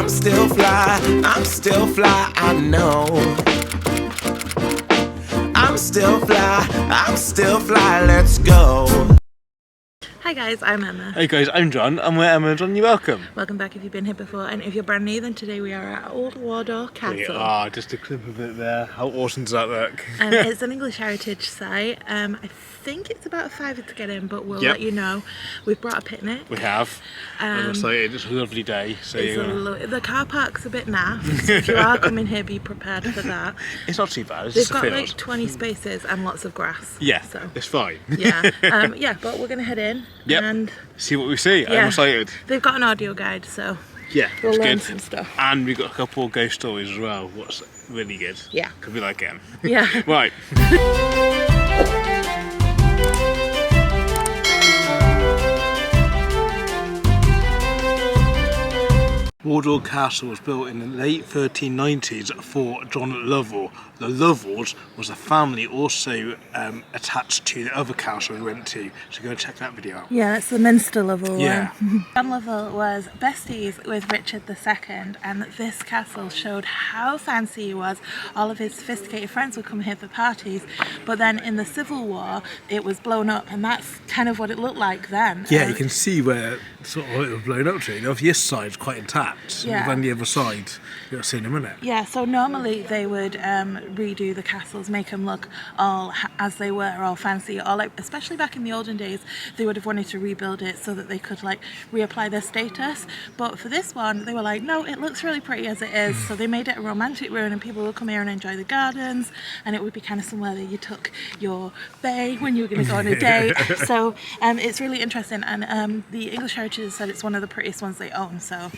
I'm still fly, I know. I'm still fly, let's go. Hi guys, I'm Emma. Hey guys, I'm John, and we're Emma and John. You're welcome. Welcome back if you've been here before, and if you're brand new, then today we are at Old Wardour Castle. We are, just a clip of it there. How awesome does that look? It's an English heritage site. I think it's about a £5 to get in, but we'll let you know. We've brought a picnic. We have. I'm excited. It's a lovely day. So the car park's a bit naff, so if you are coming here, be prepared for that. It's not too bad. It's They've just got a field. like 20 spaces and lots of grass. Yeah, so it's fine. yeah, but we're gonna head in and see what we see. Yeah. I'm excited. They've got an audio guide, so yeah, we'll it's learn good. some stuff. And we've got a couple of ghost stories as well. What's really good. Yeah, could be like him. Yeah. Right. Wardour Castle was built in the late 1390s for John Lovells. The Lovells was a family also attached to the other castle we went to, so go and check that video out. Yeah, that's the Minster Lovel Yeah. one. John Lovel was besties with Richard II, and this castle showed how fancy he was. All of his sophisticated friends would come here for parties, but then in the Civil War it was blown up, and that's kind of what it looked like then. Yeah, you can see where sort of it was blown up to. You know, this side's quite intact, Yeah. and then the other side, you'll see in a minute. Yeah, so normally they would redo the castles, make them look all as they were, all fancy, or like, especially back in the olden days, they would have wanted to rebuild it so that they could like reapply their status. But for this one, they were like, no, it looks really pretty as it is. So they made it a romantic ruin, and people would come here and enjoy the gardens, and it would be kind of somewhere that you took your bae when you were going to go on a date. So it's really interesting, and the English Heritage said it's one of the prettiest ones they own. So.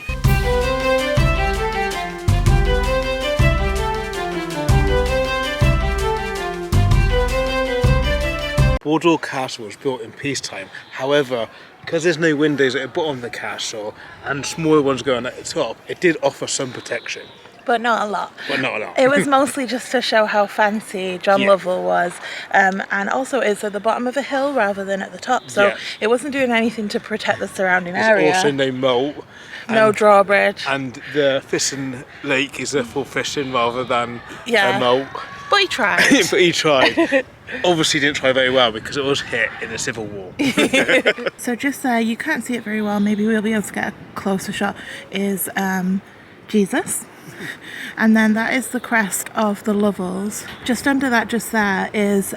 Wardour Castle was built in peacetime. However, because there's no windows at the bottom of the castle and smaller ones going at the top, it did offer some protection. But not a lot. But not a lot. It was mostly just to show how fancy John Lovel was. And also it's at the bottom of a hill rather than at the top. So it wasn't doing anything to protect the surrounding area. There's also no moat. No drawbridge. And the fishing lake is for fishing rather than a moat. But he tried. But he tried. Obviously didn't try very well because it was hit in the Civil War. So just there, you can't see it very well, maybe we'll be able to get a closer shot, is Jesus. And then that is the crest of the Lovells. Just under that, just there, is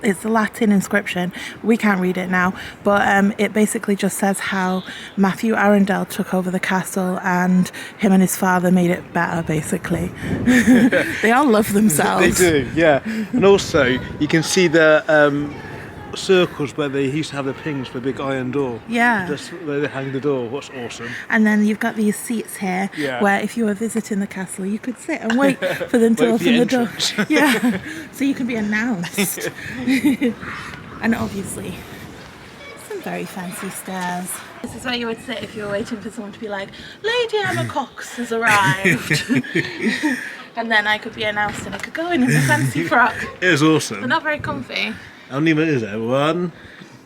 it's the Latin inscription. We can't read it now, but it basically just says how Matthew Arundel took over the castle and him and his father made it better, basically. They all love themselves. They do, yeah. And also, you can see the circles where they used to have the pings for the big iron door. Yeah. Just where they hang the door. What's awesome. And then you've got these seats here where if you were visiting the castle, you could sit and wait for them to open the door. Yeah. So you can be announced. And obviously, some very fancy stairs. This is where you would sit if you were waiting for someone to be like, Lady Emma Cox has arrived. And then I could be announced and I could go in a fancy frock. It was awesome. They're not very comfy. How many minutes is there? 1,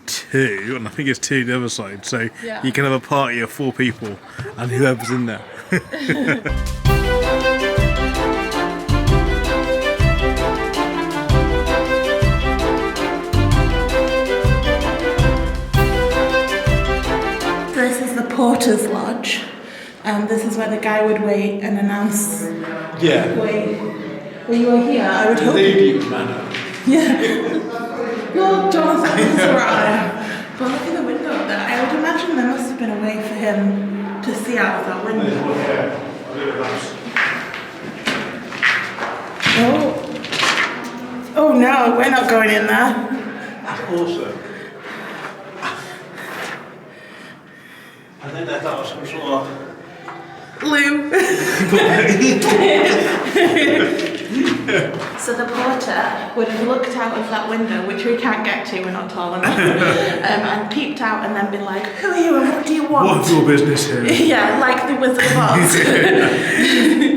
2, and I think it's 2 the other side. So you can have a party of 4 people and whoever's in there. So this is the Porter's Lodge. This is where the guy would wait and announce. Yeah. Wait, when you were here, I would hope. Lady Manor. Yeah. Lord Jonathan has arrived. But look at the window up there. I would imagine there must have been a way for him to see out of that window. Oh no, we're not going in there. That's awesome. I think that was some sort of Lou. So the porter would have looked out of that window, which we can't get to, we're not tall enough, and peeped out and then been like, who are you and what do you want? What's your business here? Yeah, like the Wizard of Oz.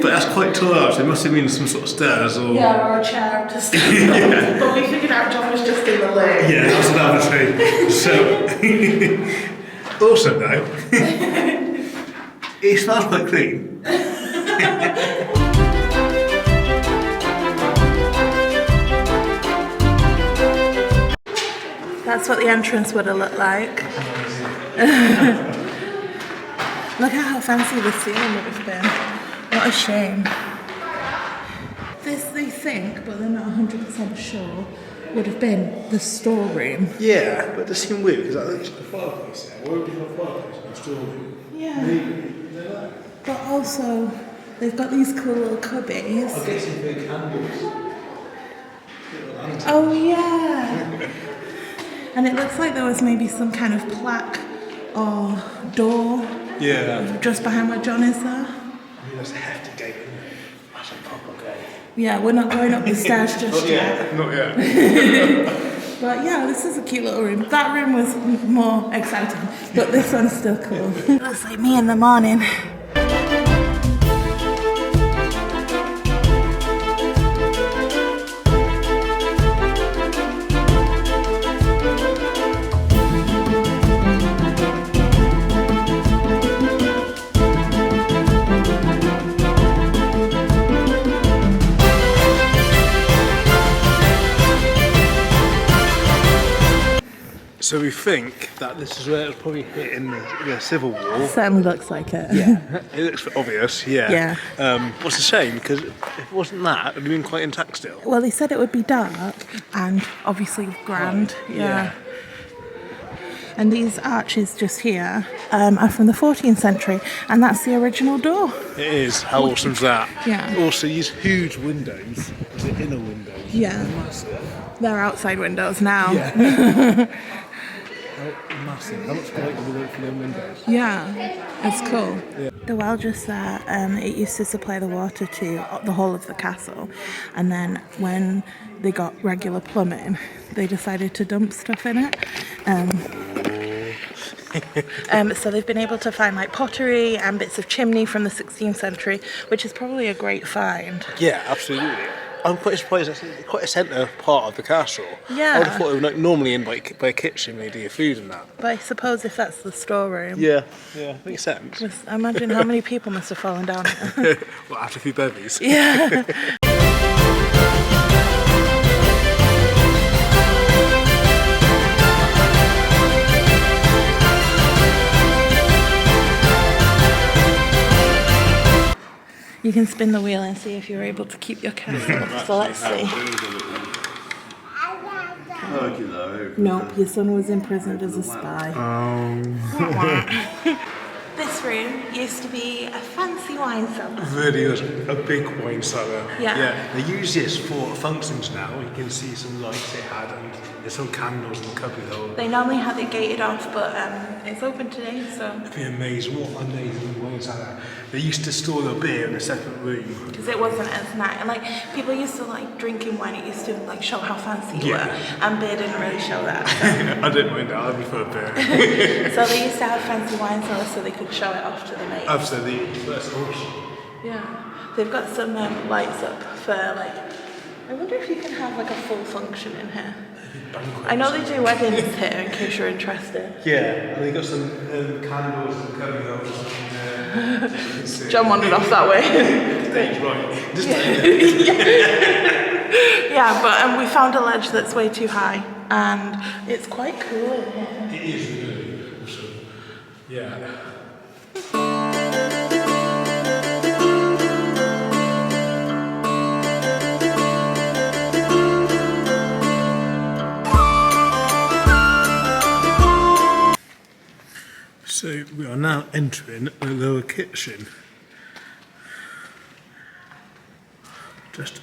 But that's quite tall out, so it must have been some sort of stairs or... Yeah, or a chair to stand on. But we figured out John was just in the loo. Yeah, that's an lavatory. So... also though, it smells quite clean. That's what the entrance would have looked like. Look at how fancy the ceiling would have been. What a shame. This, they think, but they're not 100% sure, would have been the storeroom. Yeah, but it does seem weird because that looks like a fireplace there. Why would you have a fireplace in the storeroom? Yeah. Maybe. But also, they've got these cool little cubbies. I'll get some big candles. Oh yeah. And it looks like there was maybe some kind of plaque or door. Yeah. Just behind where John is there. I mean, that's a hefty gate, isn't it? That's a proper gate. Yeah, we're not going up the stairs just yet. Not yet. But yeah, this is a cute little room. That room was more exciting, but this one's still cool. It looks like me in the morning. So we think that this is where it was probably hit in the Civil War. Certainly looks like it. Yeah, it looks obvious, yeah. Yeah. What's a shame, because if it wasn't that, it would have been quite intact still. Well, they said it would be dark and obviously grand. Yeah. And these arches just here are from the 14th century, and that's the original door. It is. How awesome's that? Yeah. Also, these huge windows, the inner windows. Yeah. Massive. They're outside windows now. Yeah. Massive. How much light do we want from them windows? Yeah, it's cool. Yeah. The well just there, it used to supply the water to the whole of the castle, and then when they got regular plumbing, they decided to dump stuff in it. So they've been able to find like pottery and bits of chimney from the 16th century, which is probably a great find. Yeah, absolutely. I'm quite surprised that's quite a centre part of the castle. Yeah. I would have thought it would normally end by a kitchen where you do your food and that. But I suppose if that's the storeroom. Yeah, makes sense. Imagine how many people must have fallen down it. Well, after a few bevies. Yeah. You can spin the wheel and see if you're able to keep your castle. So let's see. Nope, your son was imprisoned as a spy. This room used to be a fancy wine cellar. Really was a big wine cellar. Yeah. They use this for functions now. You can see some lights they had and there's some candles in the cupboard hole. They normally have it gated off, but it's open today, so. It'd be amazing. What an amazing wine cellar. They used to store their beer in a separate room. Because it wasn't as nice. And like, people used to like drinking wine, it used to like show how fancy you were. And beer didn't really show that. So. I didn't mind that, I'd prefer beer. So they used to have fancy wine cellars so they could show it off to the mates. Absolutely. That's awesome. Yeah. They've got some lights up for like, I wonder if you can have like a full function in here. I know they do weddings here in case you're interested. Yeah, and they got some candles and cupboard holes. John wandered off that way. Stage right. Just Yeah, but we found a ledge that's way too high, and it's quite cool in here. It is really awesome. Yeah. So we are now entering the lower kitchen. Just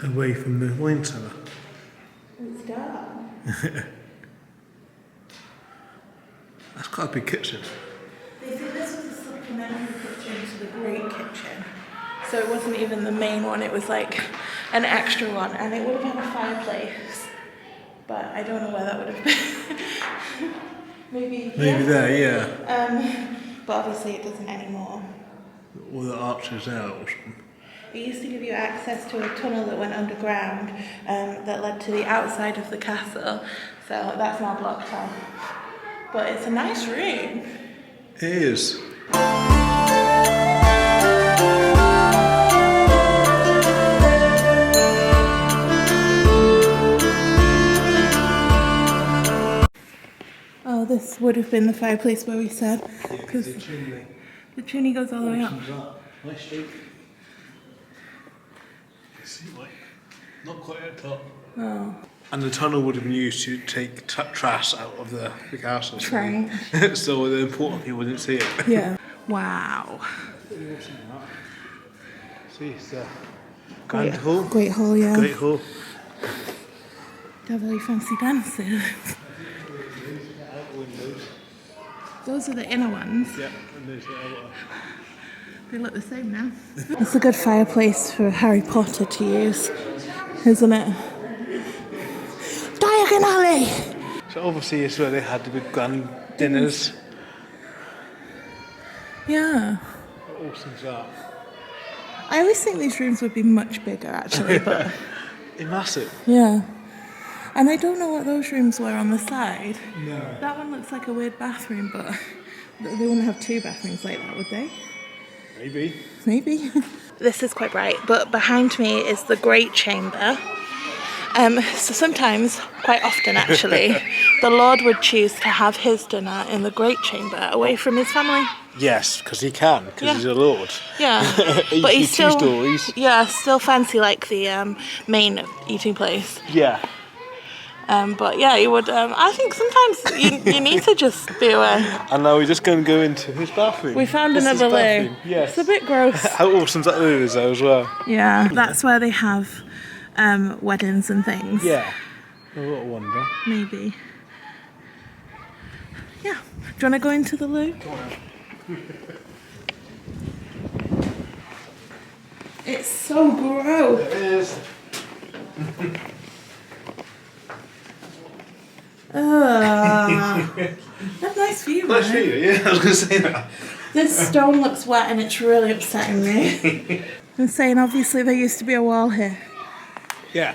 away from the wine cellar. It's dark. That's quite a big kitchen. They think this was a supplementary kitchen to the great kitchen. So it wasn't even the main one, it was like an extra one, and it would have had a fireplace. But I don't know where that would have been. Maybe there, yeah. But obviously it doesn't anymore. All the arches out or something. It used to give you access to a tunnel that went underground that led to the outside of the castle. So that's now blocked off. But it's a nice room. It is. would have been the fireplace where we said, because the chimney goes all the way up. Nice shape. See, like, not quite at the top. Oh. And the tunnel would have been used to take trash out of the castle. Right. So the important people didn't see it. Yeah. Wow. See, it's the Grand Hall. Great Hall, yeah. Great Hall. Devilly fancy dances. Those are the inner ones. Yeah, and there's the outer. They look the same now. It's a good fireplace for Harry Potter to use, isn't it? Diagon Alley! So obviously it's where they had the big grand dinners. Yeah. How awesome's that? I always think these rooms would be much bigger, actually, but... They're massive. Yeah. And I don't know what those rooms were on the side. No. That one looks like a weird bathroom, but they wouldn't have two bathrooms like that, would they? Maybe. Maybe. This is quite bright, but behind me is the Great Chamber. So sometimes, quite often actually, the Lord would choose to have his dinner in the Great Chamber away from his family. Yes, because he can, because he's a lord. Yeah, He but used he's to still, do stories. yeah, still fancy like the main eating place. Yeah. But yeah, you would. I think sometimes you need to just be away. And now we're just going to go into his bathroom. We found This is another loo. bathroom. Yes. It's a bit gross. How awesome's that loo is though as well? Yeah, that's where they have weddings and things. Yeah. Oh, what a wonder. Maybe. Yeah. Do you want to go into the loo? It's so gross. It is. That's nice view, Nice right? view, yeah, I was going to say that. This stone looks wet and it's really upsetting me. I'm saying obviously there used to be a wall here. Yeah.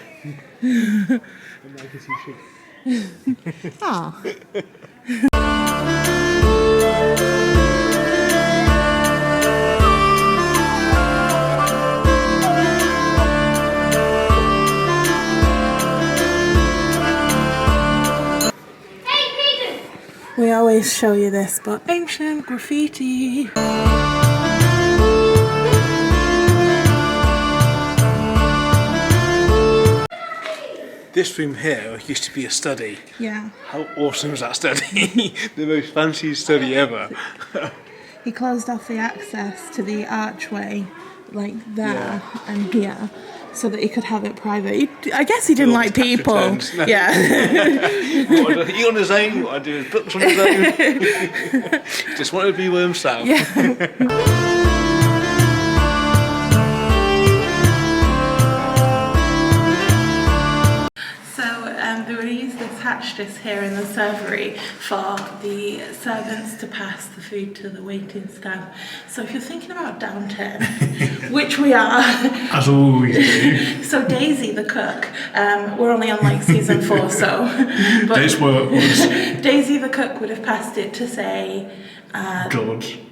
Oh. We always show you this, but ancient graffiti. This room here used to be a study. Yeah. How awesome is that study? The most fancy study ever. He closed off the access to the archway, like there and here, so that he could have it private. I guess he didn't like people. Returns, no. Yeah. He on his own, what I do is books on his own. Just wanted to be with himself. Yeah. They would use this hatch just here in the servery for the servants to pass the food to the waiting staff. So if you're thinking about downturn, which we are, As always do. so Daisy the cook, we're only on like season 4, so but This work was Daisy the cook would have passed it to say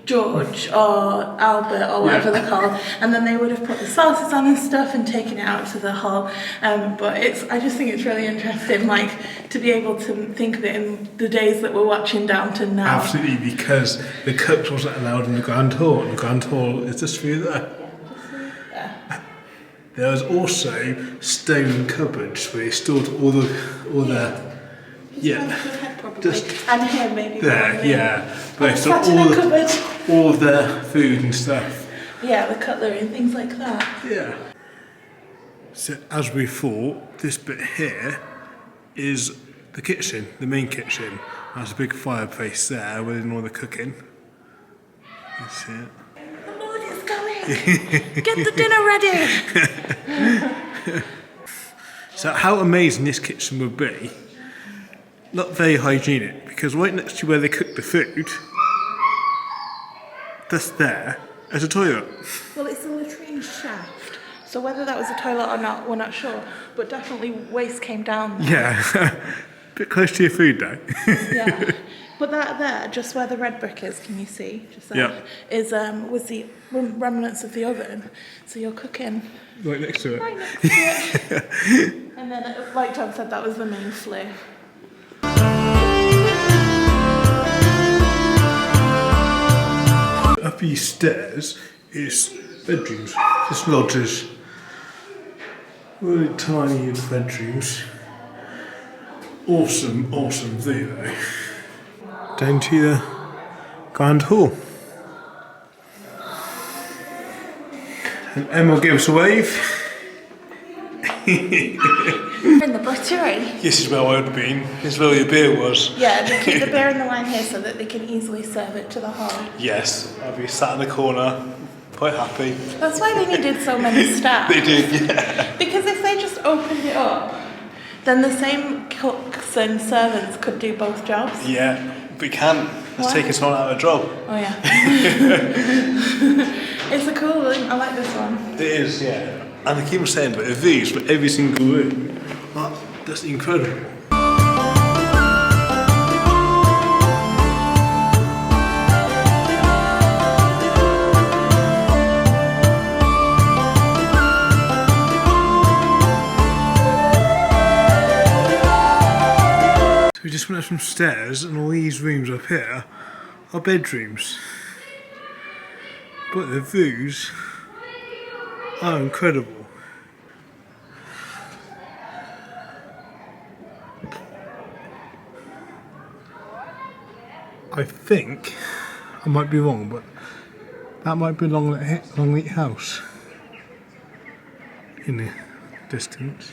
George or Albert or whatever they're called, and then they would have put the sauces on and stuff and taken it out to the hall. But I just think it's really interesting, like, to be able to think of it in the days that we're watching Downton now. Absolutely, because the cooks wasn't allowed in the Grand Hall. The Grand Hall is just through there. There was also stone cupboards where they stored all the just and here maybe there, yeah. Where they stored cupboard. all the food and stuff. Yeah, the cutlery and things like that. Yeah. So as we thought, this bit here is the kitchen, the main kitchen. There's a big fireplace there with all the cooking. You see it. The Lord is coming! Get the dinner ready! So how amazing this kitchen would be. Not very hygienic, because right next to where they cook the food, just there, is a toilet. Well, it's a latrine shaft, so whether that was a toilet or not, we're not sure. But definitely waste came down there. Yeah, bit close to your food though. Yeah, but that there, just where the red brick is, can you see? Just there, is was the remnants of the oven. So you're cooking Right next to it. right next to it. And then, like John said, that was the main flue. up these stairs is bedrooms, just lodges. Really tiny bedrooms. Awesome, awesome view though. Down to the Grand Hall. And Emma will give us a wave. In the buttery. This is where I would have been. This is where your beer was. Yeah, they keep the beer and the wine here so that they can easily serve it to the hall. Yes, I'd be sat in the corner, quite happy. That's why they needed so many staff. They did, yeah. Because if they just opened it up, then the same cooks and servants could do both jobs. Yeah, but you can't. It's taking someone out of a job. Oh yeah. It's a cool one. I like this one. It is, yeah. And they keep on saying, but the views for every single room, that's incredible. So we just went up some stairs, and all these rooms up here are bedrooms. But the views are incredible. I think, I might be wrong, but that might be Longleat House in the distance.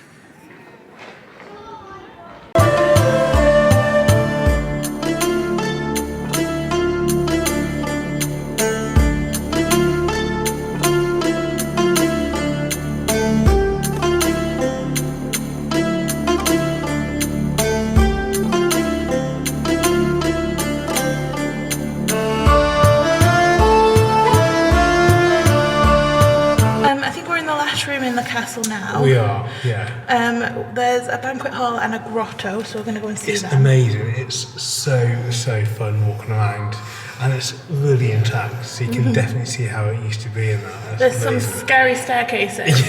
In the castle now. We are, yeah. There's a banquet hall and a grotto, so we're going to go and see It's them. amazing. It's so fun walking around, and it's really intact, so you can definitely see how it used to be in that. There's some scary staircases.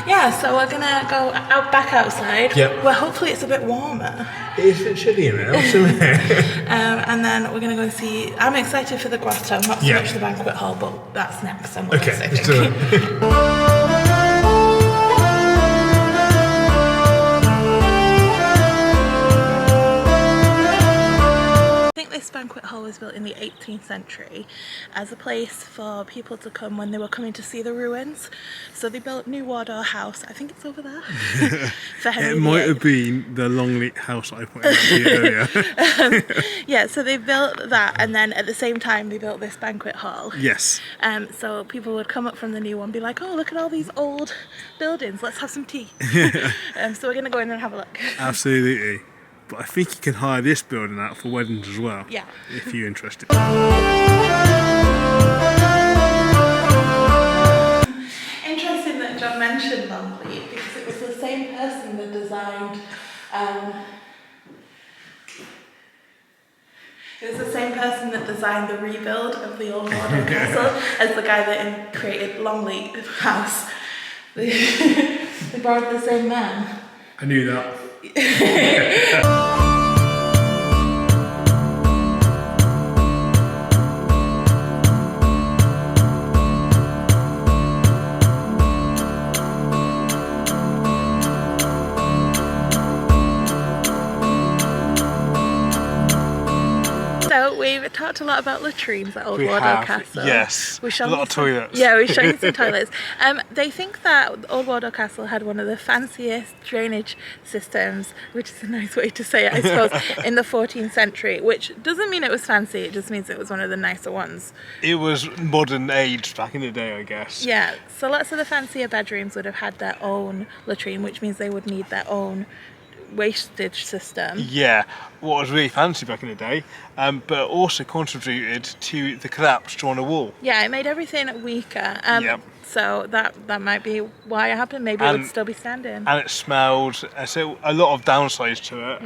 Yeah, so we're going to go back outside, where hopefully it's a bit warmer. It is a bit chilly in there, isn't it? And then we're going to go and see. I'm excited for the grotto, not so much the banquet hall, but that's next. Okay, let's do it. This banquet hall was built in the 18th century as a place for people to come when they were coming to see the ruins. So they built New Wardour House, I think it's over there. For Henry It might have been the Longleat House I pointed out to you earlier. Yeah, so they built that, and then at the same time they built this banquet hall. Yes. So people would come up from the new one and be like, oh, look at all these old buildings, let's have some tea. So we're going to go in and have a look. Absolutely. But I think you can hire this building out for weddings as well. Yeah. If you're interested. Interesting that John mentioned Longleat because it was the same person that designed. It was the same person that designed the rebuild of the old Wardour Castle as the guy that created Longleat House. They borrowed the same man. I knew that. So we've talked a lot about latrines at Old Wardour Castle. Yes. A lot of toilets. Yeah, we've shown you some toilets. They think that Old Wardour Castle had one of the fanciest drainage systems, which is a nice way to say it, I suppose, in the 14th century, which doesn't mean it was fancy, it just means it was one of the nicer ones. It was modern age back in the day, I guess. Yeah, so lots of the fancier bedrooms would have had their own latrine, which means they would need their own wastage system. Yeah, what was really fancy back in the day, but also contributed to the collapse during the wall. Yeah, it made everything weaker. Yep. So that might be why it happened. Maybe it would still be standing. And it smelled, so a lot of downsides to it.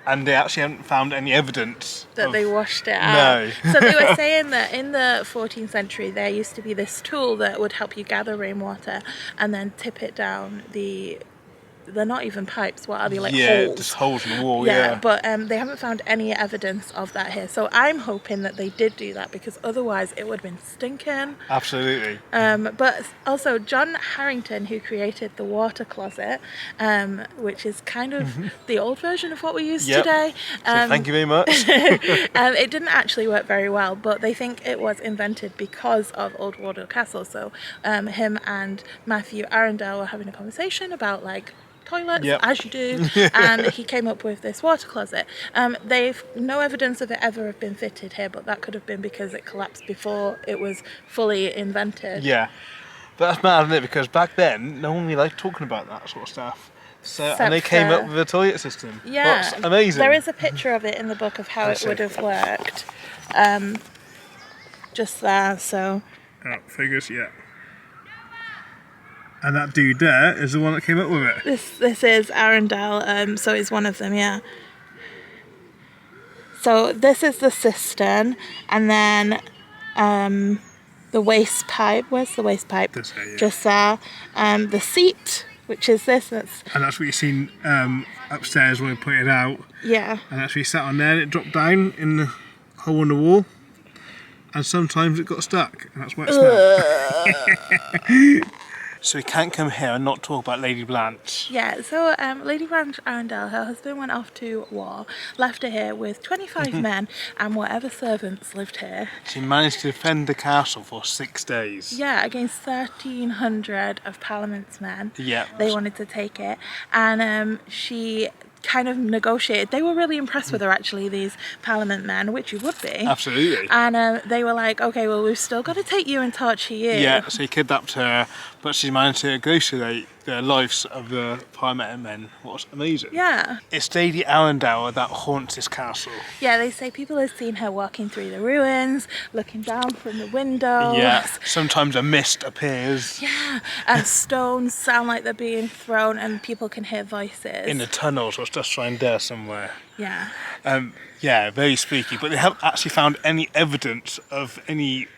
And they actually haven't found any evidence that they washed it out. No. So they were saying that in the 14th century there used to be this tool that would help you gather rainwater and then tip it down the they're not even pipes. What are they, like Yeah, holes? just holes in the wall. Yeah. But they haven't found any evidence of that here. So I'm hoping that they did do that, because otherwise it would have been stinking. Absolutely. But also John Harrington, who created the water closet, which is kind of the old version of what we use today. So thank you very much. It didn't actually work very well, but they think it was invented because of Old Wardour Castle. So him and Matthew Arundel were having a conversation about like toilets, as you do, and he came up with this water closet. They've no evidence of it ever have been fitted here, but that could have been because it collapsed before it was fully invented. Yeah, but that's mad, isn't it? Because back then, no one really liked talking about that sort of stuff. So, and they came up with a toilet system. Yeah, that's amazing. There is a picture of it in the book of how it would have worked. Just there, so. Oh, figures, yeah. And that dude there is the one that came up with it. This is Arundel, so he's one of them, yeah. So this is the cistern, and then the waste pipe. Where's the waste pipe? This here, yeah. Just there. The seat, which is this. And that's what you've seen upstairs when we put it out. Yeah. And that's where you sat on there and it dropped down in the hole in the wall. And sometimes it got stuck, and that's why it smelled. So we can't come here and not talk about Lady Blanche. Yeah, so Lady Blanche Arundel, her husband went off to war, left her here with 25 men and whatever servants lived here. She managed to defend the castle for 6 days. Yeah, against 1,300 of Parliament's men. Yeah. They wanted to take it, and she kind of negotiated. They were really impressed with her, actually, these Parliament men, which you would be. Absolutely. And they were like, okay, well, we've still got to take you and torture you. Yeah, so he kidnapped her, but she managed to negotiate the lives of the Parliament men. What's amazing. Yeah. It's Lady Arundel that haunts this castle. Yeah, they say people have seen her walking through the ruins, looking down from the windows. Yeah, sometimes a mist appears. Yeah, and stones sound like they're being thrown, and people can hear voices. In the tunnels, or just around there somewhere. Yeah. Yeah, very spooky, but they haven't actually found any evidence of any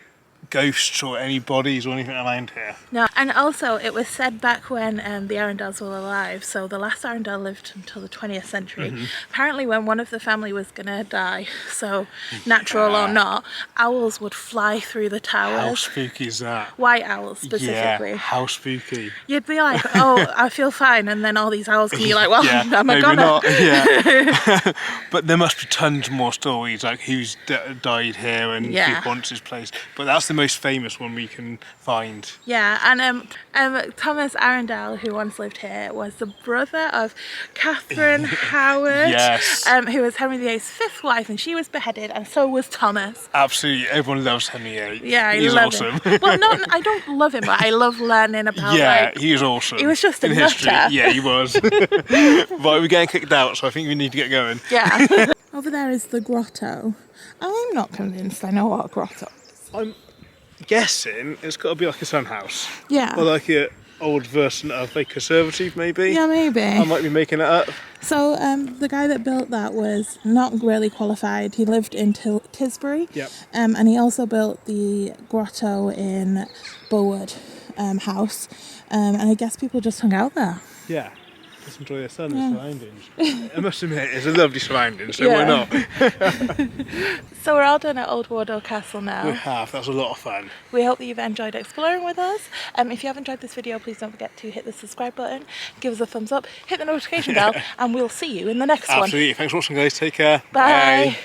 ghosts or any bodies or anything around here. No, and also it was said back when the Arundels were alive, so the last Arundel lived until the 20th century. Apparently when one of the family was gonna die, so natural or not, owls would fly through the towers. How spooky is that? White owls specifically. Yeah, how spooky. You'd be like, oh, I feel fine, and then all these owls can be like, well, yeah, am I maybe gonna? not. Yeah. But there must be tons more stories, like who's died here and who wants this place. But that's the most famous one we can find. Yeah, and Thomas Arundel, who once lived here, was the brother of Catherine Howard, yes. Who was Henry VIII's fifth wife, and she was beheaded, and so was Thomas. Absolutely, everyone loves Henry VIII. Yeah, he's love awesome. him. Well, I don't love him, but I love learning about. Yeah, like, he was awesome. He was just a in history. nutter. Yeah, he was. Right, we're getting kicked out, so I think we need to get going. Yeah. Over there is the grotto. I'm not convinced I know what a grotto is. I'm guessing it's got to be like a sun house. Yeah. Or like an old version of a conservative, maybe. Yeah, maybe. I might be making it up. So the guy that built that was not really qualified. He lived in Tisbury. Yep. And he also built the grotto in Bowood House. And I guess people just hung out there. Yeah. Just enjoy the sun and surroundings. I must admit, it's a lovely surrounding, so why not? So we're all done at Old Wardour Castle now. We have, that was a lot of fun. We hope that you've enjoyed exploring with us. If you have enjoyed this video, please don't forget to hit the subscribe button, give us a thumbs up, hit the notification bell, and we'll see you in the next one. Absolutely. Thanks for watching, guys. Take care. Bye.